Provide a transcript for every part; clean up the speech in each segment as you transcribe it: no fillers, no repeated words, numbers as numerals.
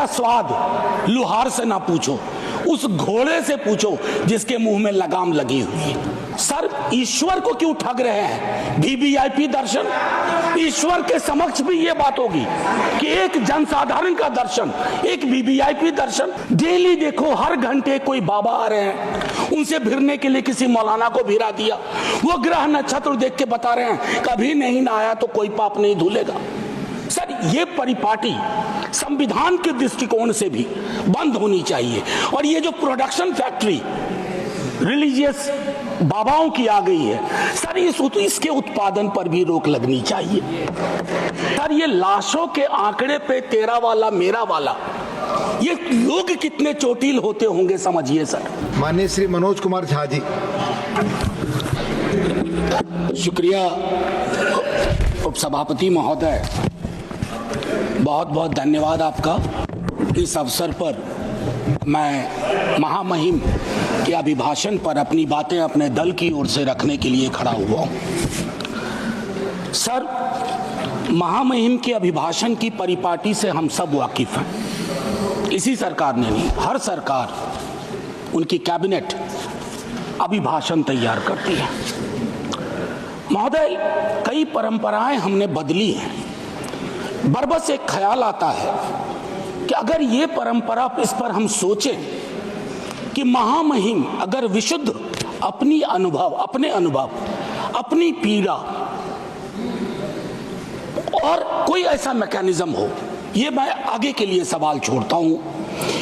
का स्वाद लुहार से ना पूछो, उस घोड़े से पूछो जिसके मुंह में लगाम लगी हुई है। सर, ईश्वर को क्यों ठग रहे हैं? वीवीआईपी दर्शन, ईश्वर के समक्ष भी ये बात होगी कि एक जनसाधारण का दर्शन, एक वीवीआईपी दर्शन। डेली देखो, हर घंटे कोई बाबा आ रहे हैं, उनसे भिड़ने के लिए किसी मौलाना को भिड़ा दिया, वो ग्रह नक्षत्र देख के बता रहे हैं कभी नहीं नहाया तो कोई पाप नहीं धुलेगा। सर, ये परिपाटी संविधान के दृष्टिकोण से भी बंद होनी चाहिए। और ये जो प्रोडक्शन फैक्ट्री रिलीजियस बाबाओं की आ गई है, सर, इसके उत्पादन पर भी रोक लगनी चाहिए। सर, ये लाशों के आंकड़े पे तेरा वाला मेरा वाला, ये लोग कितने चोटिल होते होंगे समझिए सर। माननीय श्री मनोज कुमार झा जी। शुक्रिया उपसभापति महोदय, बहुत बहुत धन्यवाद आपका। इस अवसर पर मैं महामहिम के अभिभाषण पर अपनी बातें अपने दल की ओर से रखने के लिए खड़ा हुआ हूं। सर, महामहिम के अभिभाषण की परिपाटी से हम सब वाकिफ हैं। इसी सरकार ने नहीं, हर सरकार, उनकी कैबिनेट अभिभाषण तैयार करती है। महोदय, कई परंपराएं हमने बदली हैं। बरबस एक ख्याल आता है कि अगर ये परंपरा, इस पर हम सोचें कि महामहिम अगर विशुद्ध अपने अनुभव, अपनी पीड़ा और कोई ऐसा मैकेनिज्म हो, ये मैं आगे के लिए सवाल छोड़ता हूं,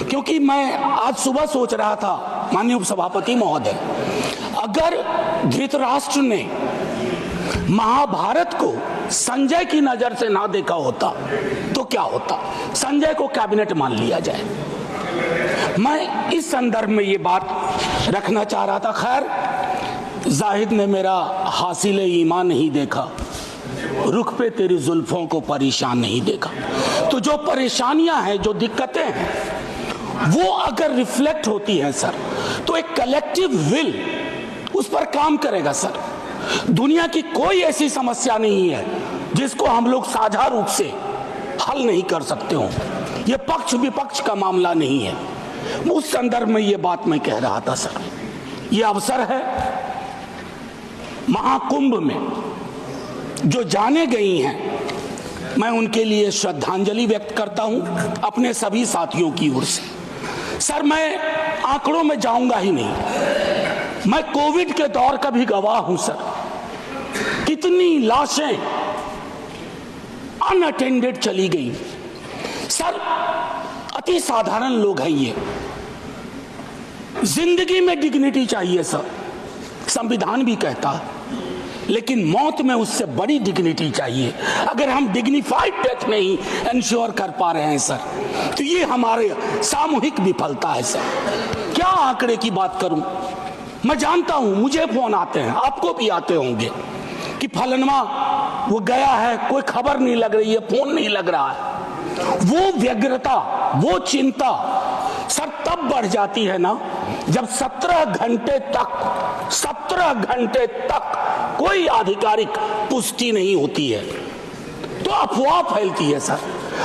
क्योंकि मैं आज सुबह सोच रहा था माननीय उपसभापति महोदय, अगर धृतराष्ट्र ने महाभारत को संजय की नजर से ना देखा होता तो क्या होता? संजय को कैबिनेट मान लिया जाए। मैं इस संदर्भ में ये बात रखना चाह रहा था। खैर, जाहिद ने मेरा हासिल ईमान नहीं देखा, रुख पे तेरी जुल्फों को परेशान नहीं देखा। तो जो परेशानियां हैं, जो दिक्कतें हैं, वो अगर रिफ्लेक्ट होती है सर, तो एक कलेक्टिव विल उस पर काम करेगा सर। दुनिया की कोई ऐसी समस्या नहीं है जिसको हम लोग साझा रूप से हल नहीं कर सकते हो। ये पक्ष विपक्ष का मामला नहीं है। उस संदर्भ में ये बात मैं कह रहा था सर। ये अवसर है, महाकुंभ में जो जाने गई हैं, मैं उनके लिए श्रद्धांजलि व्यक्त करता हूं अपने सभी साथियों की ओर से। सर, मैं आंकड़ों में जाऊंगा ही नहीं। मैं कोविड के दौर का भी गवाह हूं सर। कितनी लाशें अनअटेंडेड चली गई सर। अति साधारण लोग हैं ये। जिंदगी में डिग्निटी चाहिए सर, संविधान भी कहता है, लेकिन मौत में उससे बड़ी डिग्निटी चाहिए। अगर हम डिग्निफाइड डेथ नहीं इंश्योर कर पा रहे हैं सर, तो ये हमारे सामूहिक विफलता है सर। क्या आंकड़े की बात करूं? मैं जानता हूं मुझे फोन आते हैं, आपको भी आते होंगे कि फलनवा वो गया है, कोई खबर नहीं लग रही है, फोन नहीं लग रहा है। वो व्यग्रता, वो चिंता सर तब बढ़ जाती है ना, जब 17 घंटे तक कोई आधिकारिक पुष्टि नहीं होती है, तो अफवाह फैलती है सर।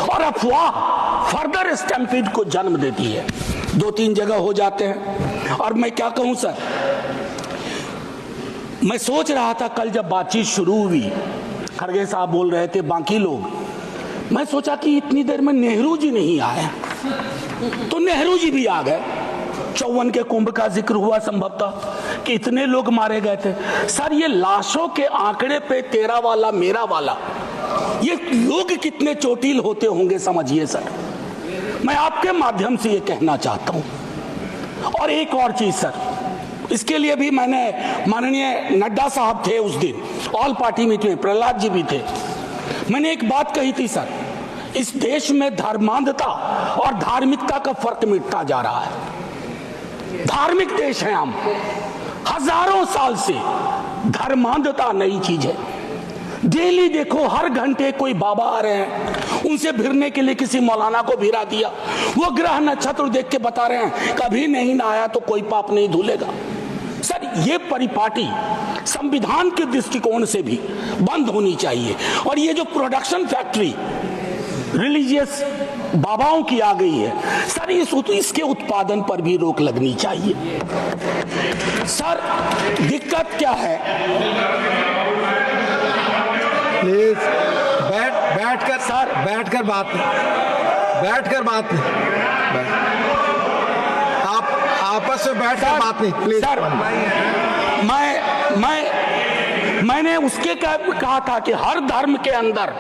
और अफवाह फर्दर स्टैम्पीड को जन्म देती है। 2-3 जगह हो जाते हैं। और मैं क्या कहूं सर, मैं सोच रहा था कल जब बातचीत शुरू हुई, खड़गे साहब बोल रहे थे, बाकी लोग, मैं सोचा कि इतनी देर में नेहरू जी नहीं आए, तो नेहरू जी भी आ गए। 54 के कुंभ का जिक्र हुआ संभवतः कि इतने लोग मारे गए थे सर। ये लाशों के आंकड़े पे तेरा वाला मेरा वाला, ये लोग कितने चोटिल होते होंगे समझिए सर। मैं आपके माध्यम से ये कहना चाहता हूं। और एक और चीज सर, इसके लिए भी मैंने, माननीय नड्डा साहब थे उस दिन, all party meeting, Prahlad ji भी थे, मैंने एक बात कही थी सर, इस देश में धर्मांधता और धार्मिकता का फर्क मिटता जा रहा है। धार्मिक देश है हम, हजारों साल से धर्मांधता नई चीज है। डेली देखो, हर घंटे कोई बाबा आ रहे हैं, उनसे भिड़ने के लिए किसी मौलाना को भिड़ा दिया, वो ग्रह नक्षत्र देख के बता रहे हैं कभी नहीं नहाया तो कोई पाप नहीं धुलेगा। सर, ये परिपाटी संविधान के दृष्टिकोण से भी बंद होनी चाहिए। और ये जो प्रोडक्शन फैक्ट्री रिलीजियस बाबाओं की आ गई है सर। इसके उत्पादन पर भी रोक लगनी चाहिए सर। दिक्कत क्या है? प्लीज बैठकर सर, बैठकर बात नहीं। आप आपस में बैठकर बात नहीं प्लीज सर। मैंने उसके कहा था कि हर धर्म के अंदर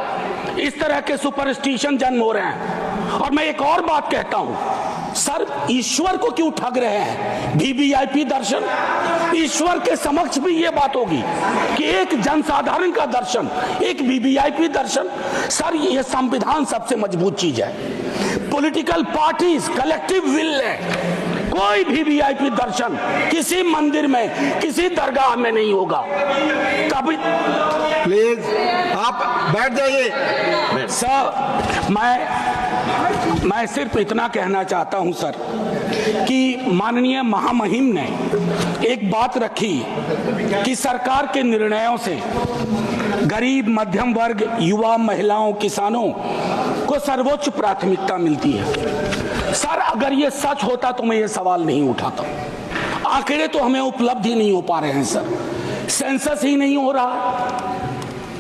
इस तरह के सुपरस्टिशन जन्म हो रहे हैं। और मैं एक और बात कहता हूं सर, ईश्वर को क्यों ठग रहे हैं? वीवीआईपी दर्शन, ईश्वर के समक्ष भी ये बात होगी कि एक जनसाधारण का दर्शन, एक वीवीआईपी दर्शन। सर ये संविधान सबसे मजबूत चीज है। पॉलिटिकल पार्टीज कलेक्टिव विल है। कोई भी वीआईपी दर्शन किसी मंदिर में, किसी दरगाह में नहीं होगा कभी। प्लीज आप बैठ जाइए सर। मैं सिर्फ इतना कहना चाहता हूं सर कि माननीय महामहिम ने एक बात रखी कि सरकार के निर्णयों से गरीब, मध्यम वर्ग, युवा, महिलाओं, किसानों को सर्वोच्च प्राथमिकता मिलती है। सर अगर ये सच होता तो मैं ये सवाल नहीं उठाता। आंकड़े तो हमें उपलब्ध ही नहीं हो पा रहे हैं सर। सेंसस ही नहीं हो रहा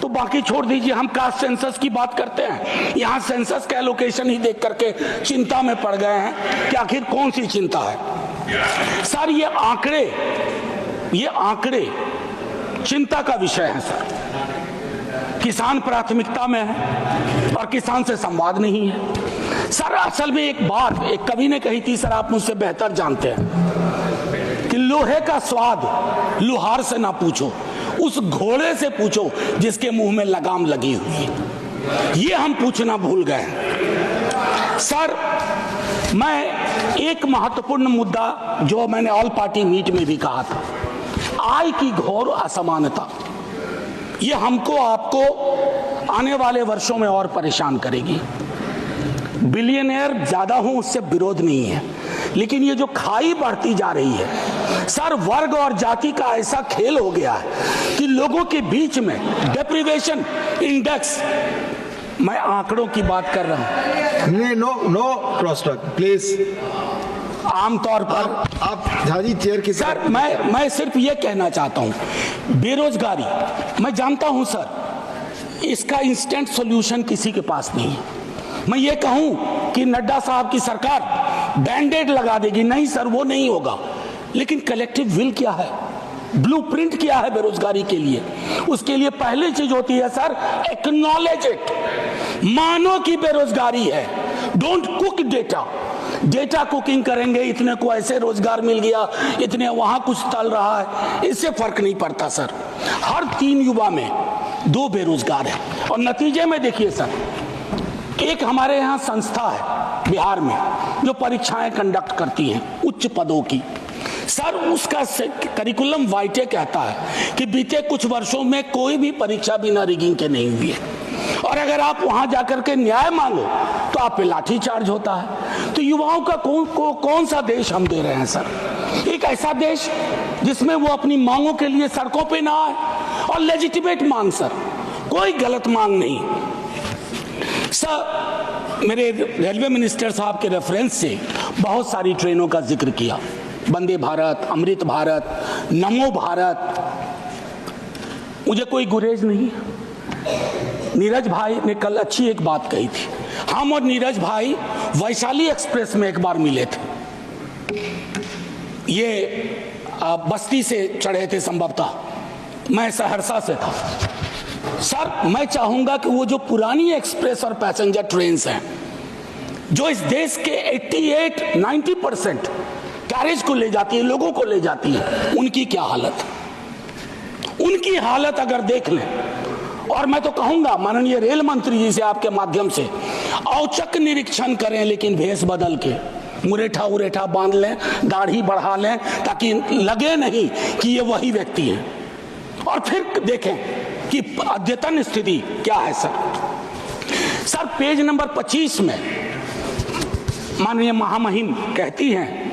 तो बाकी छोड़ दीजिए। हम कास्ट सेंसस की बात करते हैं, यहाँ सेंसस का एलोकेशन ही देख करके चिंता में पड़ गए हैं कि आखिर कौन सी चिंता है। सर ये आंकड़े चिंता का विषय है सर। किसान प्राथमिकता में है और किसान से संवाद नहीं है सर। असल में एक बात एक कवि ने कही थी सर, आप मुझसे बेहतर जानते हैं कि लोहे का स्वाद लोहार से ना पूछो, उस घोड़े से पूछो जिसके मुंह में लगाम लगी हुई है। ये हम पूछना भूल गए सर। मैं एक महत्वपूर्ण मुद्दा जो मैंने ऑल पार्टी मीट में भी कहा था, आय की घोर असमानता, ये हमको आपको आने वाले वर्षों में और परेशान करेगी। बिलियनियर ज्यादा हो उससे विरोध नहीं है, लेकिन ये जो खाई बढ़ती जा रही है सर, वर्ग और जाति का ऐसा खेल हो गया है कि लोगों के बीच में डेप्रिवेशन इंडेक्स, मैं आंकड़ों की बात कर रहा हूं। No cross talk please. आमतौर पर आप झाजी चेयर की सर, मैं सिर्फ ये कहना चाहता हूं, बेरोजगारी मैं जानता हूं सर, इसका इंस्टेंट सॉल्यूशन किसी के पास नहीं है। मैं ये कहूं कि नड्डा साहब की सरकार बैंडेड लगा देगी, नहीं सर वो नहीं होगा। लेकिन कलेक्टिव विल क्या है, ब्लूप्रिंट क्या है बेरोजगारी के लिए? उसके लिए पहली चीज होती है सर, एक्नॉलेज इट, मानो कि बेरोजगारी है। डोंट कुक डेटा कुकिंग करेंगे, इतने को ऐसे रोजगार मिल गया, इतने वहां कुछ चल रहा है, इससे फर्क नहीं पड़ता सर। हर 3 युवा में 2 बेरोजगार है। और नतीजे में देखिए सर, एक हमारे यहाँ संस्था है बिहार में जो परीक्षाएं कंडक्ट करती हैं उच्च पदों की सर, उसका करिकुलम वाइटे कहता है कि बीते कुछ वर्षों में कोई भी परीक्षा बिना रिगिंग के नहीं हुई है। और अगर आप वहां जाकर के न्याय मांगो तो आप पे लाठी चार्ज होता है। तो युवाओं का कौन सा देश हम दे रहे हैं सर? एक ऐसा देश जिसमें वो अपनी मांगों के लिए सड़कों पे ना आए, और लेजिटिमेट मांग सर, कोई गलत मांग नहीं सर। मेरे रेलवे मिनिस्टर साहब के रेफरेंस से बहुत सारी ट्रेनों का जिक्र किया, वंदे भारत, अमृत भारत, नमो भारत, मुझे कोई गुरेज नहीं। नीरज भाई ने कल अच्छी एक बात कही थी, हम और नीरज भाई वैशाली एक्सप्रेस में एक बार मिले थे। ये बस्ती से चढ़े थे संभवतः, मैं सहरसा से था सर। मैं चाहूंगा कि वो जो पुरानी एक्सप्रेस और पैसेंजर ट्रेन हैं जो इस देश के 88-90% कैरेज को ले जाती है, लोगों को ले जाती है, उनकी क्या हालत है? उनकी हालत अगर देख लें, और मैं तो कहूंगा माननीय रेल मंत्री जी से आपके माध्यम से औचक निरीक्षण करें, लेकिन भेष बदल के मुरेठा उरेठा बांध लें, दाढ़ी बढ़ा लें, ताकि लगे नहीं कि ये वही व्यक्ति है। और फिर देखें कि अद्यतन स्थिति क्या है सर। पेज नंबर 25 में माननीय महामहिम कहती हैं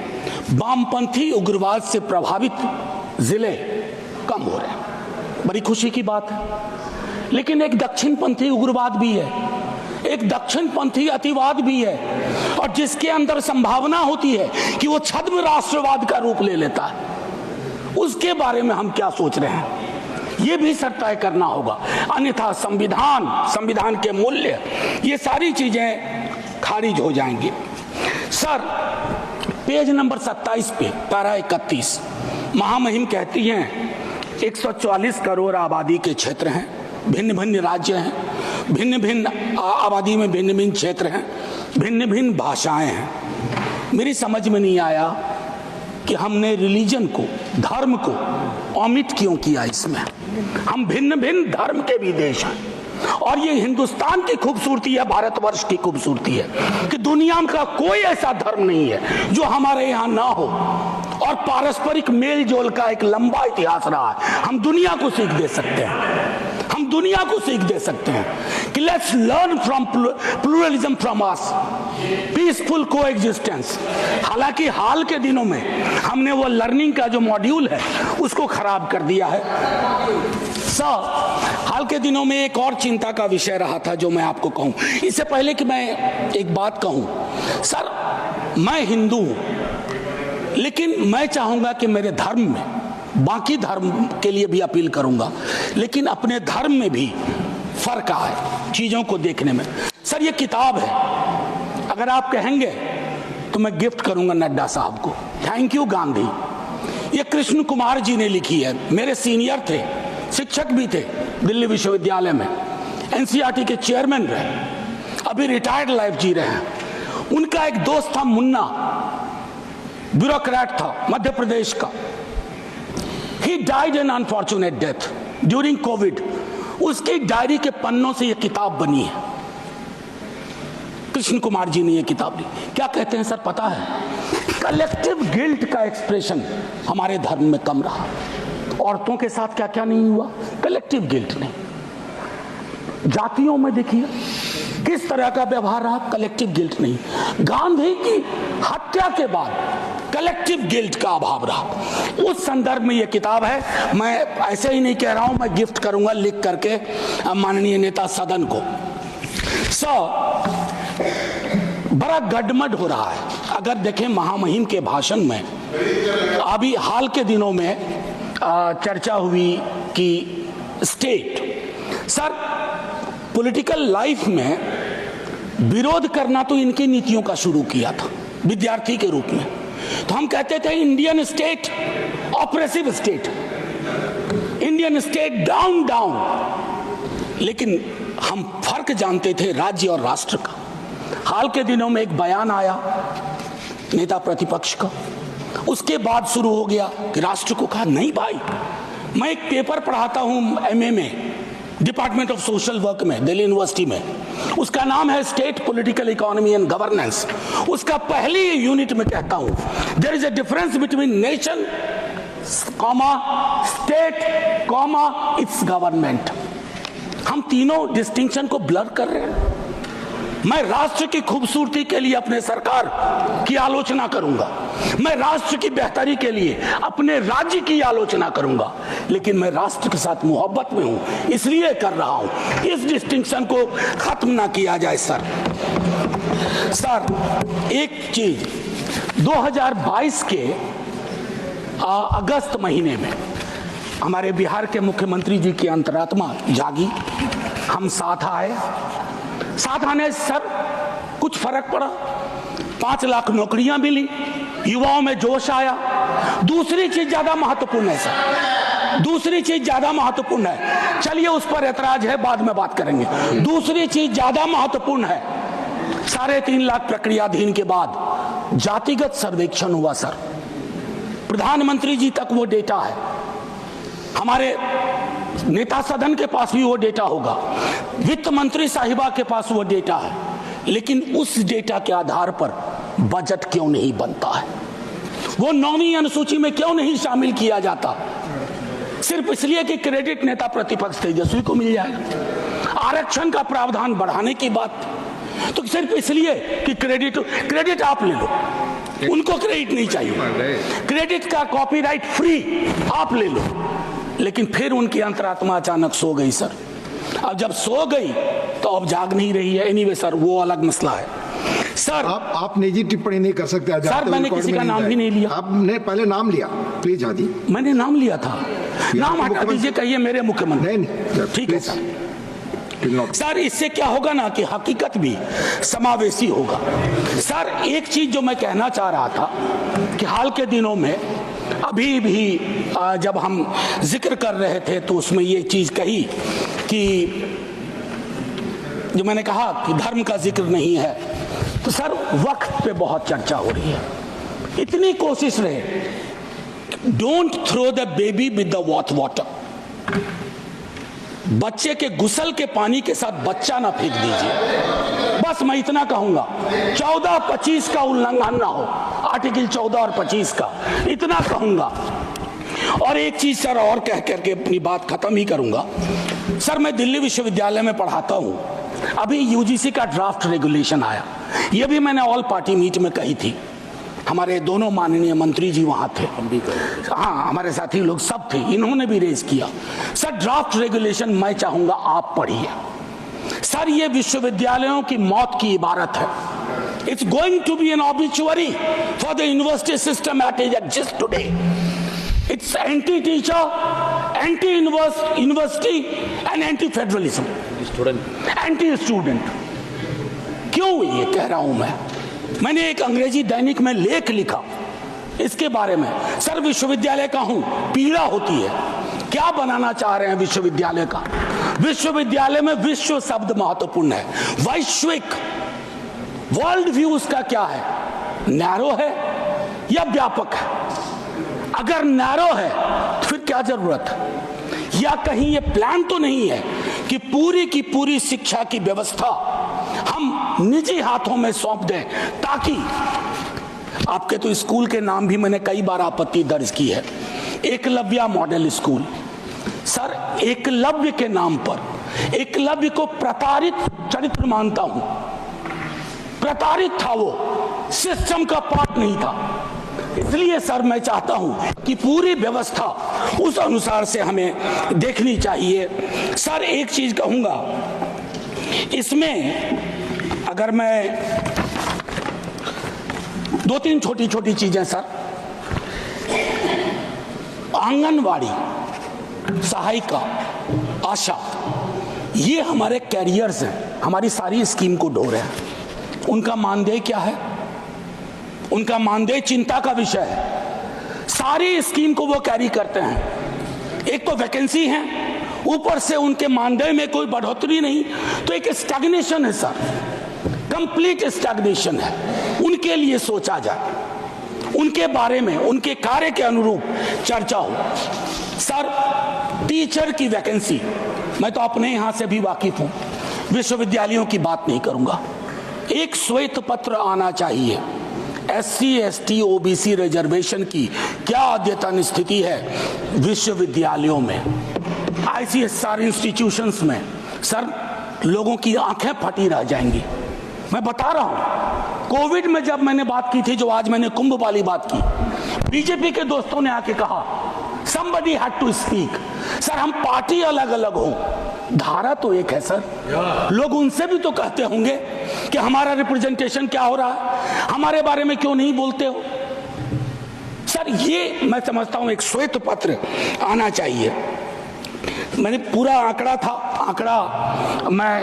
वामपंथी उग्रवाद से प्रभावित जिले कम हो रहे हैं। बड़ी खुशी की बात है। लेकिन एक दक्षिणपंथी उग्रवाद भी है, एक दक्षिणपंथी अतिवाद भी है, और जिसके अंदर संभावना होती है कि वो छद्म राष्ट्रवाद का रूप ले लेता है, उसके बारे में हम क्या सोच रहे हैं, ये भी सर तय करना होगा। अन्यथा संविधान के मूल्य, ये सारी चीजें खारिज हो जाएंगी। सर पेज नंबर 27 पे पैरा 31 महामहिम कहती हैं 144 करोड़ आबादी के क्षेत्र हैं, भिन्न भिन्न राज्य हैं, भिन्न भिन्न आबादी में भिन्न भिन्न क्षेत्र हैं, भिन्न भिन्न भाषाएं हैं। मेरी समझ में नहीं आया कि हमने रिलीजन को, धर्म को ओमिट क्यों किया इसमें। हम भिन्न भिन्न धर्म के भी देश हैं, और ये हिंदुस्तान की खूबसूरती है, भारतवर्ष की खूबसूरती है कि दुनिया का कोई ऐसा धर्म नहीं है जो हमारे यहाँ ना हो, और पारस्परिक मेल जोल का एक लंबा इतिहास रहा है। हम दुनिया को सीख दे सकते हैं, हम दुनिया को सीख दे सकते हैं कि let's learn from pluralism from us, peaceful coexistence. हालांकि हाल के दिनों में हमने वो लर्निंग का जो मॉड्यूल है उसको खराब कर दिया है। हाल के दिनों में एक और चिंता का विषय रहा था जो मैं आपको कहूं। इससे पहले कि मैं एक बात कहूं, सर मैं हिंदू हूं, लेकिन मैं चाहूंगा कि मेरे धर्म में, बाकी धर्म के लिए भी अपील करूंगा, लेकिन अपने धर्म में भी फर्क आए चीजों को देखने में। सर ये किताब है, अगर आप कहेंगे तो मैं गिफ्ट करूंगा नड्डा साहब को। Thank you Gandhi. ये कृष्ण कुमार जी ने लिखी है, मेरे सीनियर थे, शिक्षक भी थे दिल्ली विश्वविद्यालय में, एनसीईआरटी के चेयरमैन रहे, अभी रिटायर्ड लाइफ जी रहे हैं। उनका एक दोस्त था मुन्ना, ब्यूरोक्रेट था मध्य प्रदेश का। He died an unfortunate death during Covid. उसकी डायरी के पन्नों से यह किताब बनी है। कृष्ण कुमार जी ने यह किताब ली। क्या कहते हैं सर पता है, कलेक्टिव गिल्ट का एक्सप्रेशन हमारे धर्म में कम रहा। औरतों के साथ क्या क्या नहीं हुआ, कलेक्टिव गिल्ट नहीं। जातियों में देखिए किस तरह का व्यवहार रहा, कलेक्टिव गिल्ट नहीं। गांधी की हत्या के बाद कलेक्टिव गिल्ट का अभाव रहा। उस संदर्भ में यह किताब है। मैं ऐसे ही नहीं कह रहा हूं, मैं गिफ्ट करूंगा लिख करके माननीय नेता सदन को। बड़ा गडमड हो रहा है। अगर देखें महामहिम के भाषण में, अभी हाल के दिनों में चर्चा हुई कि स्टेट, सर पॉलिटिकल लाइफ में विरोध करना तो इनकी नीतियों का शुरू किया था विद्यार्थी के रूप में। तो हम कहते थे Indian state oppressive state, Indian state down down, लेकिन हम फर्क जानते थे राज्य और राष्ट्र का। हाल के दिनों में एक बयान आया नेता प्रतिपक्ष का, उसके बाद शुरू हो गया कि राष्ट्र को कहा नहीं भाई। मैं एक पेपर पढ़ाता हूं एमए में, डिपार्टमेंट ऑफ सोशल वर्क में, दिल्ली यूनिवर्सिटी में। उसका नाम है state political economy and governance. उसका पहली यूनिट में कहता हूं there is a difference between nation comma state comma its government. हम तीनों डिस्टिंक्शन को ब्लर कर रहे हैं। मैं राष्ट्र की खूबसूरती के लिए अपने सरकार की आलोचना करूंगा, मैं राष्ट्र की बेहतरी के लिए अपने राज्य की आलोचना करूंगा, लेकिन मैं राष्ट्र के साथ मोहब्बत में हूं इसलिए कर रहा हूं। इस डिस्टिंक्शन को खत्म ना किया जाए सर। एक चीज 2022 के अगस्त महीने में हमारे बिहार के मुख्यमंत्री जी की अंतरात्मा जागी, हम साथ आने सर कुछ फर्क पड़ा। 5 लाख नौकरियां मिली, युवाओं में जोश आया। दूसरी चीज ज्यादा महत्वपूर्ण है सर, दूसरी चीज ज्यादा महत्वपूर्ण है, चलिए उस पर ऐतराज है, बाद में बात करेंगे। दूसरी चीज ज्यादा महत्वपूर्ण है, 3.5 लाख प्रक्रियाधीन के बाद जातिगत सर्वेक्षण हुआ सर। प्रधानमंत्री जी तक वो डेटा है, हमारे नेता सदन के पास भी वो डेटा होगा, वित्त मंत्री साहिबा के पास वो डेटा है, लेकिन उस डेटा के आधार पर बजट क्यों नहीं बनता है? वो 9वीं अनुसूची में क्यों नहीं शामिल किया जाता? सिर्फ इसलिए कि क्रेडिट नेता प्रतिपक्ष तेजस्वी को मिल जाएगा। आरक्षण का प्रावधान बढ़ाने की बात तो सिर्फ इसलिए कि क्रेडिट आप ले लो, उनको क्रेडिट नहीं चाहिए, क्रेडिट का कॉपीराइट फ्री आप ले लो। लेकिन फिर उनकी अंतरात्मा अचानक सो गई सर। अब जब सो गई तो अब जाग नहीं रही है। एनीवे सर, वो अलग मसला है सर। आप निजी टिप्पणी नहीं कर सकते। सर मैंने किसी का नाम भी नहीं लिया। आपने पहले नाम लिया, प्लीज हादी। मैंने नाम लिया था। नाम हटा दीजिए, कहिए मेरे मुख्यमंत्री। नहीं, ठीक है सर। सर इससे क्या होगा ना कि हकीकत भी समावेशी होगा। सर एक चीज जो मैं कहना चाह रहा था कि हाल के दिनों में अभी भी जब हम जिक्र कर रहे थे तो उसमें ये चीज कही कि जो मैंने कहा कि धर्म का जिक्र नहीं है, तो सर वक्त पे बहुत चर्चा हो रही है। इतनी कोशिश रहे, don't throw the baby with the water. बच्चे के गुसल के पानी के साथ बच्चा ना फेंक दीजिए। बस मैं इतना कहूंगा, 14-25 का उल्लंघन ना हो, आर्टिकल 14 और 25 का, इतना कहूंगा। और एक चीज सर और कह करके अपनी बात खत्म ही करूंगा। सर मैं दिल्ली विश्वविद्यालय में पढ़ाता हूं। अभी यूजीसी का ड्राफ्ट रेगुलेशन आया, यह भी मैंने ऑल पार्टी मीट में कही थी। हमारे दोनों माननीय मंत्री जी वहां थे, हाँ हमारे साथी लोग सब थे, इन्होंने भी रेज किया। सर ड्राफ्ट रेगुलेशन मैं चाहूंगा आप पढ़िए। सर ये विश्वविद्यालयों की मौत की इबारत है। It's going to be an obituary for the university system at is exist today. It's anti teacher, anti university and anti federalism, anti student. क्यों ये कह रहा हूं मैंने एक अंग्रेजी दैनिक में लेख लिखा इसके बारे में। सर विश्वविद्यालय का हूं, पीड़ा होती है। क्या बनाना चाह रहे हैं विश्वविद्यालय का? विश्वविद्यालय में विश्व शब्द महत्वपूर्ण है, वैश्विक। वर्ल्ड व्यू उसका क्या है? नैरो है या व्यापक है? अगर नैरो है तो फिर क्या जरूरत है? या कहीं ये प्लान तो नहीं है कि पूरी की पूरी शिक्षा की व्यवस्था हम निजी हाथों में सौंप दें, ताकि आपके तो स्कूल के नाम भी मैंने कई बार आपत्ति दर्ज की है। Eklavya model school. Sir Eklavya के नाम पर, एकलव्य को प्रताड़ित चरित्र मानता हूं। प्रताड़ित था वो, सिस्टम का पार्ट नहीं था। इसलिए सर मैं चाहता हूं कि पूरी व्यवस्था उस अनुसार से हमें देखनी चाहिए। सर एक चीज कहूंगा इसमें, अगर मैं 2-3 छोटी छोटी चीजें सर, आंगनवाड़ी, सहायिका, आशा, ये हमारे कैरियर्स हैं, हमारी सारी स्कीम को ढो रहे हैं। उनका मानदेय क्या है? उनका मानदेय चिंता का विषय है। सारी स्कीम को वो कैरी करते हैं। एक तो वैकेंसी है, ऊपर से उनके मानदेय में कोई बढ़ोतरी नहीं, तो एक स्टैग्नेशन है सर, कंप्लीट स्टैग्नेशन है। उनके लिए सोचा जाए, उनके बारे में, उनके कार्य के अनुरूप चर्चा हो। सर टीचर की वैकेंसी, मैं तो अपने यहां से भी वाकिफ हूं, विश्वविद्यालयों की बात नहीं करूंगा। एक श्वेत पत्र आना चाहिए, SC ST OBC रिजर्वेशन की क्या अद्यतन स्थिति है विश्वविद्यालयों में, ICSR इंस्टीट्यूशंस में। सर लोगों की आंखें फटी रह जाएंगी। मैं बता रहा हूं, कोविड में जब मैंने बात की थी, जो आज मैंने कुंभ वाली बात की, बीजेपी के दोस्तों ने आके कहा somebody had to speak। Sir हम पार्टी अलग अलग हो, धारा तो एक है सर। लोग उनसे भी तो कहते होंगे कि हमारा रिप्रेजेंटेशन क्या हो रहा है, हमारे बारे में क्यों नहीं बोलते हो। सर ये मैं समझता हूं एक श्वेत पत्र आना चाहिए। मैंने पूरा आंकड़ा था, आंकड़ा मैं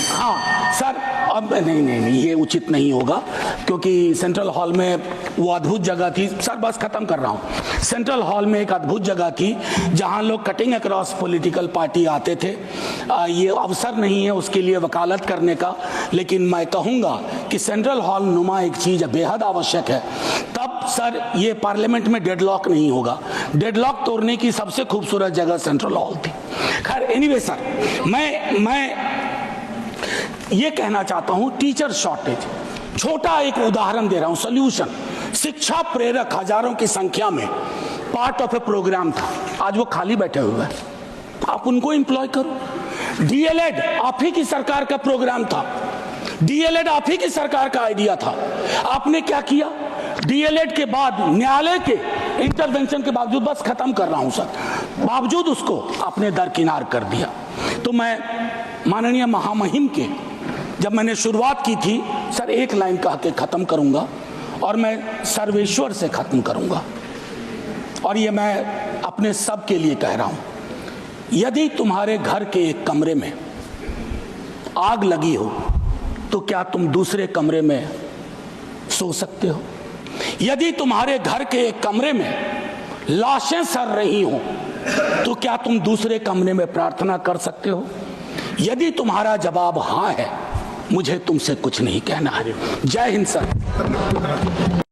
हाँ सर, अब नहीं ये उचित नहीं होगा, क्योंकि सेंट्रल हॉल में वो अद्भुत जगह थी। सर बस खत्म कर रहा हूँ। सेंट्रल हॉल में एक अद्भुत जगह थी जहां लोग कटिंग अक्रॉस पॉलिटिकल पार्टी आते थे। ये अवसर नहीं है उसके लिए वकालत करने का, लेकिन मैं कहूँगा कि सेंट्रल हॉल नुमा एक चीज़ बेहद आवश्यक है। तब सर ये पार्लियामेंट में डेडलॉक नहीं होगा। डेडलॉक तोड़ने की सबसे खूबसूरत जगह सेंट्रल हॉल थी। खैर एनीवे सर, मैं ये कहना चाहता हूं, टीचर शॉर्टेज, छोटा एक उदाहरण दे रहा हूं, सॉल्यूशन। शिक्षा प्रेरक हजारों की संख्या में पार्ट ऑफ ए प्रोग्राम था, आज वो खाली बैठे हुए हैं, आप उनको एम्प्लॉय करो। डीएलएड आप ही की सरकार का प्रोग्राम था, डीएलएड आप ही की सरकार का आइडिया था, आपने क्या किया? डीएलएड के बाद न्यायालय के इंटरवेंशन के बावजूद, बस खत्म कर रहा हूं सर, बावजूद उसको अपने दरकिनार कर दिया। तो मैं माननीय महामहिम के, जब मैंने शुरुआत की थी, सर एक लाइन कह के ख़त्म करूंगा और मैं सर्वेश्वर से ख़त्म करूंगा, और ये मैं अपने सब के लिए कह रहा हूं। यदि तुम्हारे घर के एक कमरे में आग लगी हो तो क्या तुम दूसरे कमरे में सो सकते हो? यदि तुम्हारे घर के एक कमरे में लाशें सड़ रही हो तो क्या तुम दूसरे कमरे में प्रार्थना कर सकते हो? यदि तुम्हारा जवाब हाँ है, मुझे तुमसे कुछ नहीं कहना है। जय हिंद सर।